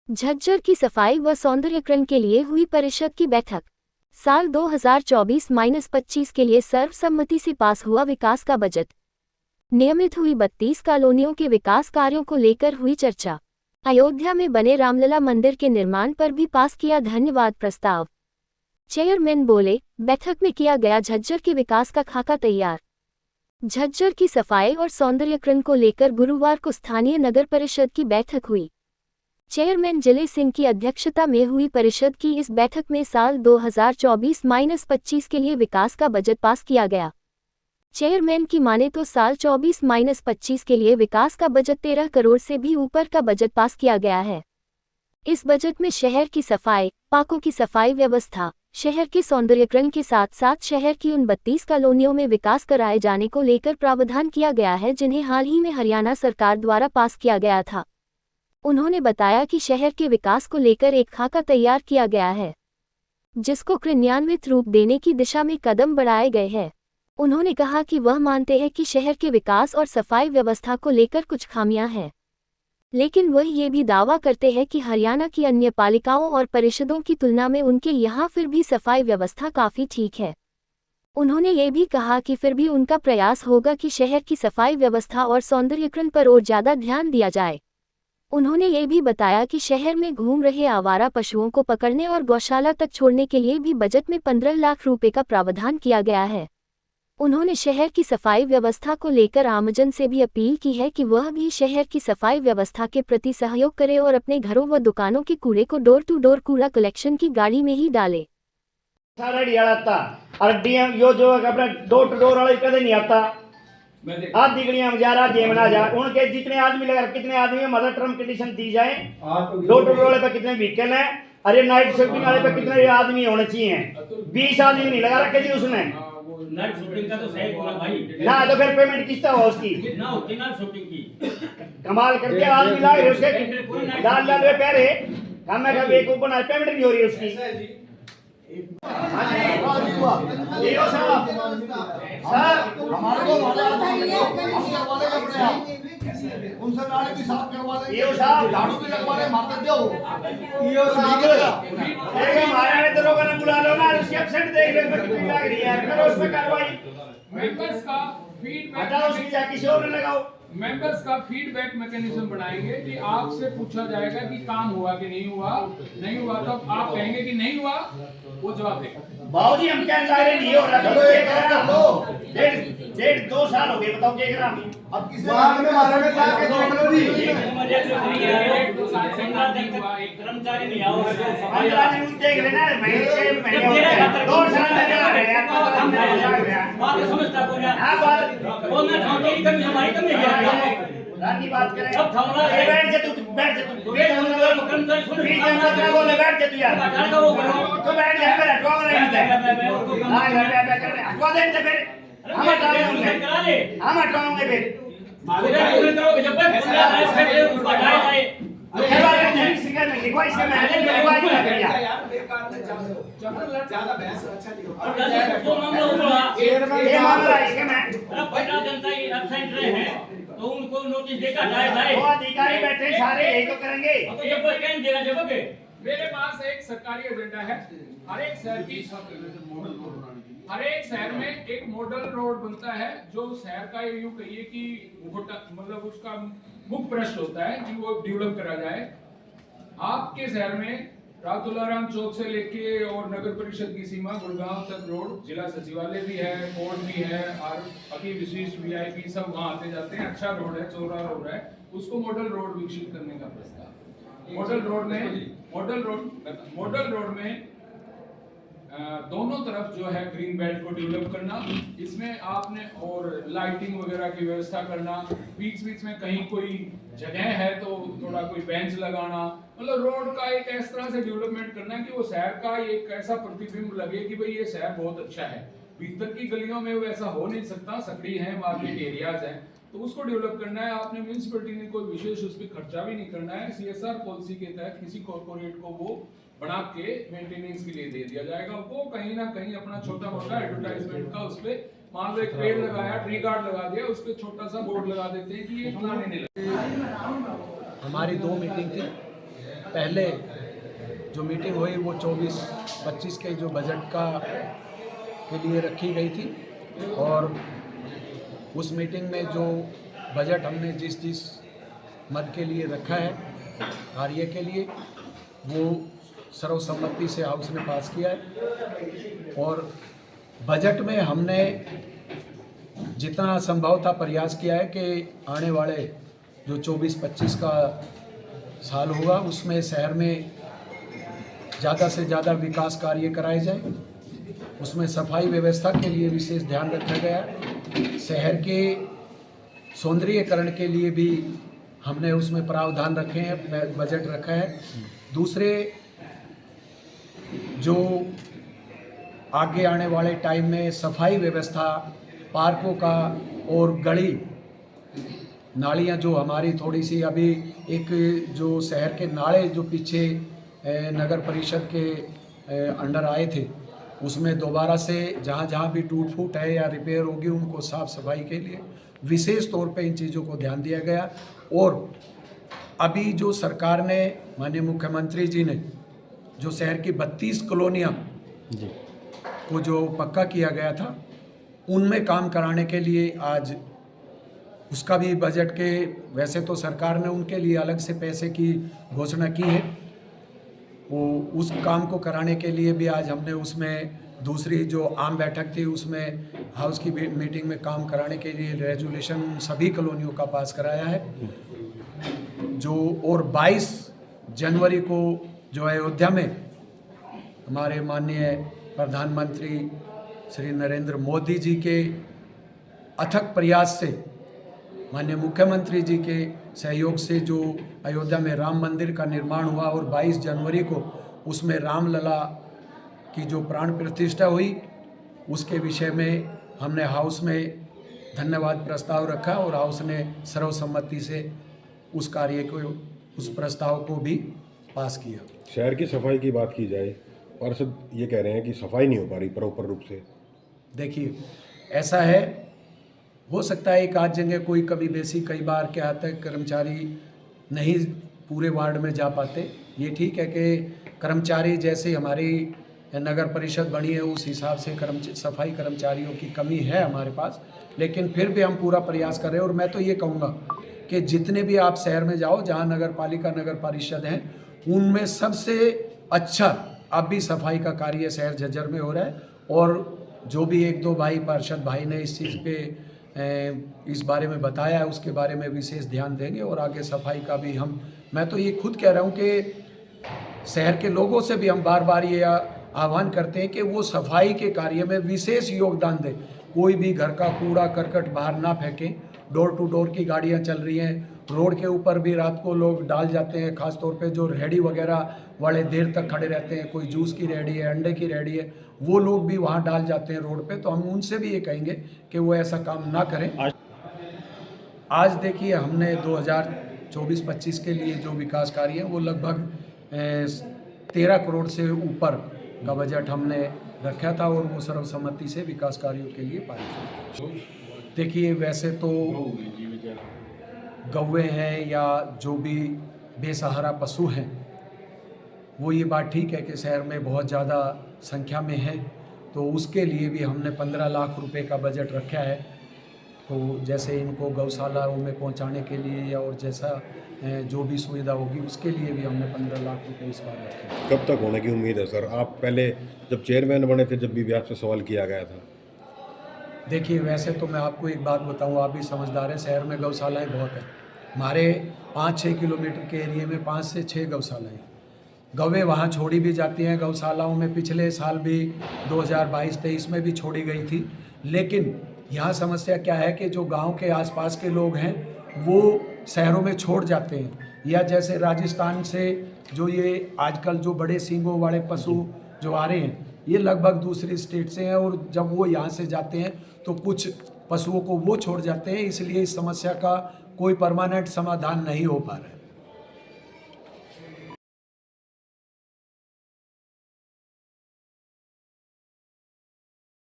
झज्जर की सफाई व सौंदर्यीकरण के लिए हुई परिषद की बैठक। साल 2024-25 के लिए सर्वसम्मति से पास हुआ विकास का बजट। नियमित हुई 32 कॉलोनियों के विकास कार्यों को लेकर हुई चर्चा। अयोध्या में बने रामलला मंदिर के निर्माण पर भी पास किया धन्यवाद प्रस्ताव। चेयरमैन बोले, बैठक में किया गया झज्जर के विकास का खाका तैयार। झज्जर की सफाई और सौंदर्यीकरण को लेकर गुरुवार को स्थानीय नगर परिषद की बैठक हुई। चेयरमैन जिले सिंह की अध्यक्षता में हुई परिषद की इस बैठक में साल 2024-25 के लिए विकास का बजट पास किया गया। चेयरमैन की माने तो साल 24-25 के लिए विकास का बजट 13 करोड़ से भी ऊपर का बजट पास किया गया है। इस बजट में शहर की सफाई, पार्कों की सफाई व्यवस्था, शहर के सौंदर्यीकरण के साथ साथ शहर की उन 32 कॉलोनियों में विकास कराए जाने को लेकर प्रावधान किया गया है जिन्हें हाल ही में हरियाणा सरकार द्वारा पास किया गया था। उन्होंने बताया कि शहर के विकास को लेकर एक खाका तैयार किया गया है, जिसको क्रियान्वित रूप देने की दिशा में कदम बढ़ाए गए हैं। उन्होंने कहा कि वह मानते हैं कि शहर के विकास और सफाई व्यवस्था को लेकर कुछ खामियां हैं, लेकिन वह ये भी दावा करते हैं कि हरियाणा की अन्य पालिकाओं और परिषदों की तुलना में उनके यहाँ फिर भी सफाई व्यवस्था काफ़ी ठीक है। उन्होंने ये भी कहा कि फिर भी उनका प्रयास होगा कि शहर की सफाई व्यवस्था और सौंदर्यीकरण पर और ज़्यादा ध्यान दिया जाए। उन्होंने ये भी बताया कि शहर में घूम रहे आवारा पशुओं को पकड़ने और गौशाला तक छोड़ने के लिए भी बजट में 15 लाख रुपए का प्रावधान किया गया है। उन्होंने शहर की सफाई व्यवस्था को लेकर आमजन से भी अपील की है कि वह भी शहर की सफाई व्यवस्था के प्रति सहयोग करे और अपने घरों व दुकानों के कूड़े को डोर टू डोर कूड़ा कलेक्शन की गाड़ी में ही डाले। और डीएम यो जो अपना डोर टू डोर वाले कदे नहीं आता, आधी गलियां में जा रहा जेमना जा, उनके जितने आदमी लगा कितने आदमी मतलब टर्म कंडीशन दी जाए। डोर टू डोर वाले पे कितने व्हीकल है, अरे नाइट शिफ्टिंग वाले पे कितने आदमी होने चाहिए। 20 आदमी नहीं लगा रखे जी उसने। नाइट शिफ्टिंग का तो सही बोला भाई ना, तो फिर पेमेंट किसका हुआ उसकी ना होती नाइट शिफ्टिंग की कमाल करके आदमी ला रहे उसके लाल लाल पे रहे हमें का एक ऊपर पेमेंट नहीं हो रही उसकी। ये साहब सर हमारे को वाले करवाने का प्रयास उनसे नाले भी साफ करवा देंगे। ये साहब झाड़ू भी लगवा ले मारते दो ये साहब एक हमारे दरोगा ने बुला लो ना, उसकी एब्सेंट देख ले कितनी लग रही है, करो उस पे कार्रवाई। मेंबर्स का फीडबैक हटाओ उसकी जाके शोर न लगाओ। मेंबर्स का फीडबैक मैकेनिज्म बनाएंगे कि आपसे पूछा जाएगा कि काम हुआ कि नहीं हुआ तो आप कहेंगे कि नहीं हुआ, वो जवाब देगा। बाबूजी हम क्या चाह रहे नहीं हो रहा, डेढ़ 2 साल हो गए, बताओ क्या करा अब किसी बात में मारे में जाके दो जी कर्मचारी नहीं आओ देख लेना महीने 2 साल लगा रहे हैं बात समझता कौन है। हां बात कौन ना ठाव तेरी कमी हमारी कमी है। रानी बात करें अब ठावला बैठ जा तू कर्मचारी सुन बोले बैठ जा तू यार हटा का वो करो तो बैठ जा मेरा ड्रॉ नहीं है। हां हटवा दे फिर हम करा दे हम हटवाएंगे फिर करो जब तक फैसला है उसको हटाया जाए। ज्यादा बहस अच्छा नहीं होता। जनता एब्सेंट रहे हैं तो उनको नोटिस देकर हटाया जाए। अधिकारी बैठे सारे यही तो करेंगे। तो जब कहीं देगा जब के मेरे पास एक सरकारी एजेंडा है। हर एक शहर में एक मॉडल रोड बनता है जो शहर का यूं कहिए कि मतलब उसका मुख्य प्रश्न होता है कि वो डेवलप करा जाए। आपके शहर में रातुलाराम चौक से लेके और नगर परिषद की सीमा गुड़गांव तक रोड, जिला सचिवालय भी है, कोर्ट भी है और अति विशिष्ट वीआईपी सब वहाँ आते जाते हैं। अच्छा रोड है, चौड़ा रोड है, उसको मॉडल रोड विकसित करने का प्रस्ताव। मॉडल रोड में दोनों तरफ जो है ग्रीन बेल्ट को डेवलप करना, इसमें आपने और लाइटिंग वगैरह की व्यवस्था करना, बीच में कहीं कोई जगह है तो थोड़ा कोई बेंच लगाना, मतलब रोड का एक इस तरह से डेवलपमेंट करना कि वो शहर का एक ऐसा प्रतिबिंब लगे कि भाई ये शहर बहुत अच्छा है। भीतर की गलियों में वो ऐसा हो नहीं सकता, सकड़ी है, मार्केट एरियाज हैं, तो उसको डेवलप करना है। आपने म्युनिसिपैलिटी ने कोई विशेष उस पर खर्चा भी नहीं करना है। सीएसआर पॉलिसी के तहत किसी कॉर्पोरेट को वो बना के मेंटेनेंस के लिए दे दिया जाएगा। वो कहीं ना कहीं अपना छोटा मोटा एडवर्टाइजमेंट का उस पर मान लो एक पेड़ लगाया, ट्री गार्ड लगा दिया, उस पर छोटा सा बोर्ड लगा देते हैं कि ये फलाने नहीं लगा। हमारी 2 मीटिंग थी। पहले जो मीटिंग हुई वो 24-25 के जो बजट के लिए रखी गई थी, और उस मीटिंग में जो बजट हमने जिस मद के लिए रखा है कार्य के लिए, वो सर्वसम्मति से हाउस ने पास किया है। और बजट में हमने जितना संभव था प्रयास किया है कि आने वाले जो 24-25 का साल होगा उसमें शहर में ज़्यादा से ज़्यादा विकास कार्य कराए जाए। उसमें सफाई व्यवस्था के लिए विशेष ध्यान रखा गया है। शहर के सौंदर्यीकरण के लिए भी हमने उसमें प्रावधान रखे हैं, बजट रखा है। दूसरे जो आगे आने वाले टाइम में सफाई व्यवस्था, पार्कों का और गली नालियाँ जो हमारी थोड़ी सी अभी एक जो शहर के नाले जो पीछे नगर परिषद के अंडर आए थे, उसमें दोबारा से जहाँ जहाँ भी टूट फूट है या रिपेयर होगी उनको साफ सफाई के लिए विशेष तौर पे इन चीज़ों को ध्यान दिया गया। और अभी जो सरकार ने, माननीय मुख्यमंत्री जी ने जो शहर की 32 कॉलोनियाँ को जो पक्का किया गया था, उनमें काम कराने के लिए आज उसका भी बजट के, वैसे तो सरकार ने उनके लिए अलग से पैसे की घोषणा की है, वो उस काम को कराने के लिए भी आज हमने उसमें दूसरी जो आम बैठक थी उसमें हाउस की मीटिंग में काम कराने के लिए रेजोल्यूशन सभी कॉलोनियों का पास कराया है। जो और 22 जनवरी को जो अयोध्या में हमारे माननीय प्रधानमंत्री श्री नरेंद्र मोदी जी के अथक प्रयास से, माननीय मुख्यमंत्री जी के सहयोग से जो अयोध्या में राम मंदिर का निर्माण हुआ और 22 जनवरी को उसमें रामलला की जो प्राण प्रतिष्ठा हुई, उसके विषय में हमने हाउस में धन्यवाद प्रस्ताव रखा और हाउस ने सर्वसम्मति से उस कार्य को, उस प्रस्ताव को भी पास किया। शहर की सफाई की बात की जाए, पार्षद ये कह रहे हैं कि सफाई नहीं हो पा रही प्रॉपर रूप से। देखिए, ऐसा है, हो सकता है एक आध जगह कोई कभी बेसी, कई बार क्या आता है कर्मचारी नहीं पूरे वार्ड में जा पाते। ये ठीक है कि कर्मचारी जैसे हमारी नगर परिषद बनी है उस हिसाब से सफाई कर्मचारियों की कमी है हमारे पास, लेकिन फिर भी हम पूरा प्रयास कर रहे हैं। और मैं तो ये कहूँगा कि जितने भी आप शहर में जाओ जहाँ नगर पालिका नगर परिषद हैं, उनमें सबसे अच्छा अब भी सफाई का कार्य शहर झज्जर में हो रहा है। और जो भी एक दो भाई पार्षद भाई ने इस चीज़ पे इस बारे में बताया है, उसके बारे में विशेष ध्यान देंगे और आगे सफाई का भी मैं तो ये खुद कह रहा हूँ कि शहर के लोगों से भी हम बार बार ये आह्वान करते हैं कि वो सफाई के कार्य में विशेष योगदान दें। कोई भी घर का कूड़ा करकट बाहर ना फेंकें। डोर टू डोर की गाड़ियाँ चल रही हैं, रोड के ऊपर भी रात को लोग डाल जाते हैं, ख़ास तौर पे जो रेहड़ी वगैरह वाले देर तक खड़े रहते हैं, कोई जूस की रेहड़ी है, अंडे की रेहड़ी है, वो लोग भी वहाँ डाल जाते हैं रोड पे। तो हम उनसे भी ये कहेंगे कि वो ऐसा काम ना करें। आज देखिए, हमने 2024-25 के लिए जो विकास कार्य है वो लगभग 13 करोड़ से ऊपर का बजट हमने रखा था और वो सर्वसम्मति से विकास कार्यों के लिए पारित हुआ। देखिए, वैसे तो गौवे हैं या जो भी बेसहारा पशु हैं, वो ये बात ठीक है कि शहर में बहुत ज़्यादा संख्या में है, तो उसके लिए भी हमने 15 लाख रुपए का बजट रखा है। तो जैसे इनको गौशालाओं में पहुंचाने के लिए या और जैसा जो भी सुविधा होगी उसके लिए भी हमने 15 लाख रुपए इस बार रखे हैं। कब तक होने की उम्मीद है सर? आप पहले जब चेयरमैन बने थे, जब भी ब्याज पे सवाल किया गया था। देखिए, वैसे तो मैं आपको एक बात बताऊं, आप भी समझदार हैं, शहर में गौशालाएँ बहुत हैं। हमारे 5-6 किलोमीटर के एरिए में 5 से 6 गौशालाएँ, गौवें वहाँ छोड़ी भी जाती हैं। गौशालाओं में पिछले साल भी 2022-23 में भी छोड़ी गई थी। लेकिन यहाँ समस्या क्या है कि जो गांव के आसपास के लोग हैं वो शहरों में छोड़ जाते हैं, या जैसे राजस्थान से जो ये आजकल जो बड़े सींगों वाले पशु जो आ रहे हैं, ये लगभग दूसरी स्टेट से हैं, और जब वो यहाँ से जाते हैं तो कुछ पशुओं को वो छोड़ जाते हैं। इसलिए इस समस्या का कोई परमानेंट समाधान नहीं हो पा रहा है।